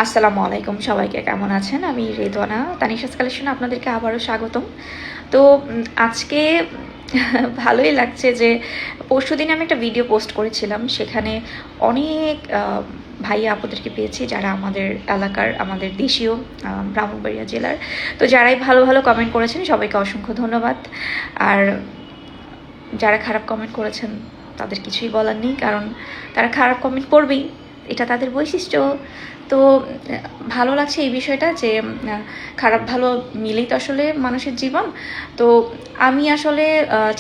আসসালামু আলাইকুম, সবাইকে কেমন আছেন? আমি রেদওয়ানা, তানিশাস কালেকশনে আপনাদেরকে আবারও স্বাগতম। তো আজকে ভালোই লাগছে যে পরশুদিন আমি একটা ভিডিও পোস্ট করেছিলাম, সেখানে অনেক ভাইয়া আপুদেরকে পেয়েছি যারা আমাদের এলাকার, আমাদের দেশীয় ব্রাহ্মণবাড়িয়া জেলার। তো যারাই ভালো ভালো কমেন্ট করেছেন সবাইকে অসংখ্য ধন্যবাদ। আর যারা খারাপ কমেন্ট করেছেন তাদের কিছুই বলার নেই, কারণ তারা খারাপ কমেন্ট করবেই, এটা তাদের বৈশিষ্ট্য। তো ভালো লাগছে এই বিষয়টা যে খারাপ ভালো মিলেই তো আসলে মানুষের জীবন। তো আমি আসলে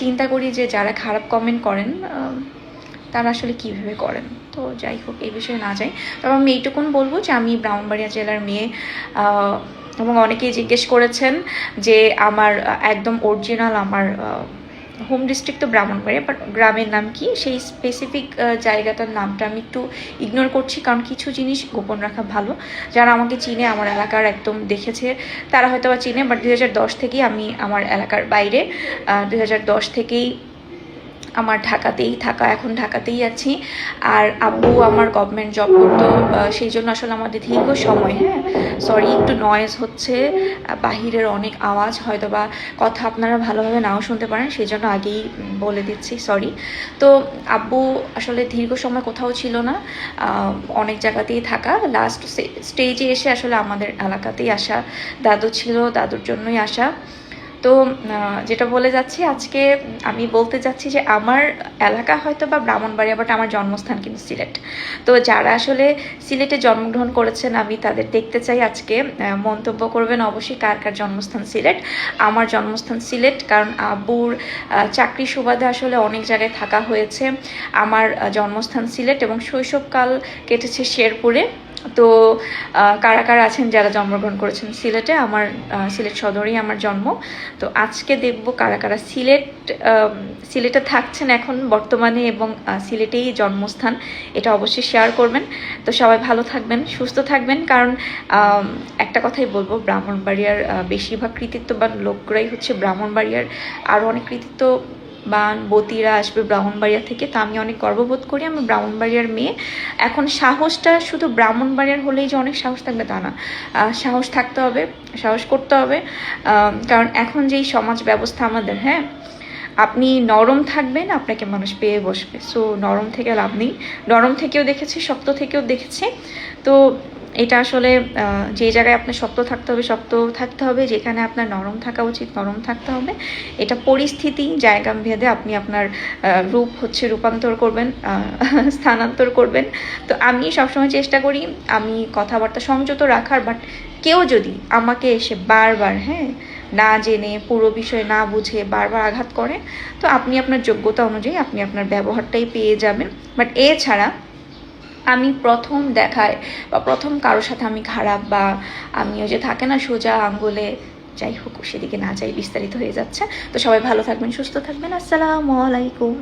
চিন্তা করি যে যারা খারাপ কমেন্ট করেন তারা আসলে কীভাবে করেন। তো যাই হোক, এই বিষয়ে না যাই, তবে আমি এইটুকুন বলবো যে আমি ব্রাহ্মণবাড়িয়া জেলার মেয়ে, এবং অনেকেই জিজ্ঞেস করেছেন যে আমার একদম অরিজিনাল আমার হোম ডিস্ট্রিক্ট তো ব্রাহ্মণবাড়িয়া, বাট গ্রামের নাম কি, সেই স্পেসিফিক জায়গাটার নামটা আমি একটু ইগনোর করছি, কারণ কিছু জিনিস গোপন রাখা ভালো। যারা আমাকে চিনে, আমার এলাকার একদম দেখেছে, তারা হয়তো বা চিনে, বাট 2010 থেকেই আমি আমার এলাকার বাইরে, 2010 থেকেই আমার ঢাকাতেই থাকা, এখন ঢাকাতেই আছি। আর আব্বু আমার গভর্নমেন্ট জব করতো, সেই জন্য আসলে আমাদের দীর্ঘ সময়, সরি একটু নয়েজ হচ্ছে, বাহিরের অনেক আওয়াজ, হয়তো বা কথা আপনারা ভালোভাবে নাও শুনতে পারেন, সেই জন্য আগেই বলে দিচ্ছি, সরি। তো আব্বু আসলে দীর্ঘ সময় কোথাও ছিল না, অনেক জায়গাতেই থাকা, লাস্ট স্টেজে এসে আসলে আমাদের এলাকাতেই আসা। দাদু ছিল, দাদুর জন্যই আসা। তো যেটা বলে যাচ্ছি, আজকে আমি বলতে যাচ্ছি যে আমার এলাকা হয়তো বা ব্রাহ্মণবাড়িয়া, বাট আমার জন্মস্থান কিন্তু সিলেট। তো যারা আসলে সিলেটে জন্মগ্রহণ করেছেন আমি তাদের দেখতে চাই, আজকে মন্তব্য করবেন অবশ্যই কার কার জন্মস্থান সিলেট। আমার জন্মস্থান সিলেট, কারণ আব্বুর চাকরি সুবাদে আসলে অনেক জায়গায় থাকা হয়েছে। আমার জন্মস্থান সিলেট এবং শৈশবকাল কেটেছে শেরপুরে। তো কারা কারা আছেন যারা জন্মগ্রহণ করেছেন সিলেটে, আমার সিলেট সদরেই আমার জন্ম। তো আজকে দেখব কারা কারা সিলেটে থাকছেন এখন বর্তমানে এবং সিলেটেই জন্মস্থান, এটা অবশ্যই শেয়ার করবেন। তো সবাই ভালো থাকবেন, সুস্থ থাকবেন, কারণ একটা কথাই বলবো, ব্রাহ্মণবাড়িয়ার বেশিরভাগ কৃতিত্ববান লোকরাই হচ্ছে ব্রাহ্মণবাড়িয়ার, আরও অনেক কৃতিত্ব বতীরা আসবে ব্রাহ্মণবাড়িয়া থেকে। তো আমি অনেক গর্ববোধ করি আমি ব্রাহ্মণবাড়িয়ার মেয়ে। এখন সাহসটা শুধু ব্রাহ্মণবাড়িয়ার হলেই যে অনেক সাহস থাকবে তা না, সাহস থাকতে হবে, সাহস করতে হবে, কারণ এখন যেই সমাজ ব্যবস্থা আমাদের, আপনি নরম থাকবেন আপনাকে মানুষ পেয়ে বসবে। সো নরম থেকে লাভ নেই, নরম থেকেও দেখেছি, শক্ত থেকেও দেখেছি। তো এটা আসলে যে জায়গায় আপনার শক্ত থাকতে হবে শক্ত থাকতে হবে, যেখানে আপনার নরম থাকা উচিত নরম থাকতে হবে। এটা পরিস্থিতি জায়গা ভেদে আপনি আপনার রূপ রূপান্তর করবেন, স্থানান্তর করবেন। তো আমি সবসময় চেষ্টা করি আমি কথাবার্তা সংযত রাখার, বাট কেউ যদি আমাকে এসে বারবার না জেনে পুরো বিষয় না বুঝে বারবার আঘাত করে, তো আপনি আপনার যোগ্যতা অনুযায়ী আপনি আপনার ব্যবহারটাই পেয়ে যাবেন। বাট এছাড়া আমি প্রথম দেখায় বা প্রথম কারোর সাথে আমি খারাপ, বা আমি ওই যে থাকে না সোজা আঙ্গুলে, যাই হোক সেদিকে না যাই, বিস্তারিত হয়ে যাচ্ছে। তো সবাই ভালো থাকবেন, সুস্থ থাকবেন, আসসালামু আলাইকুম।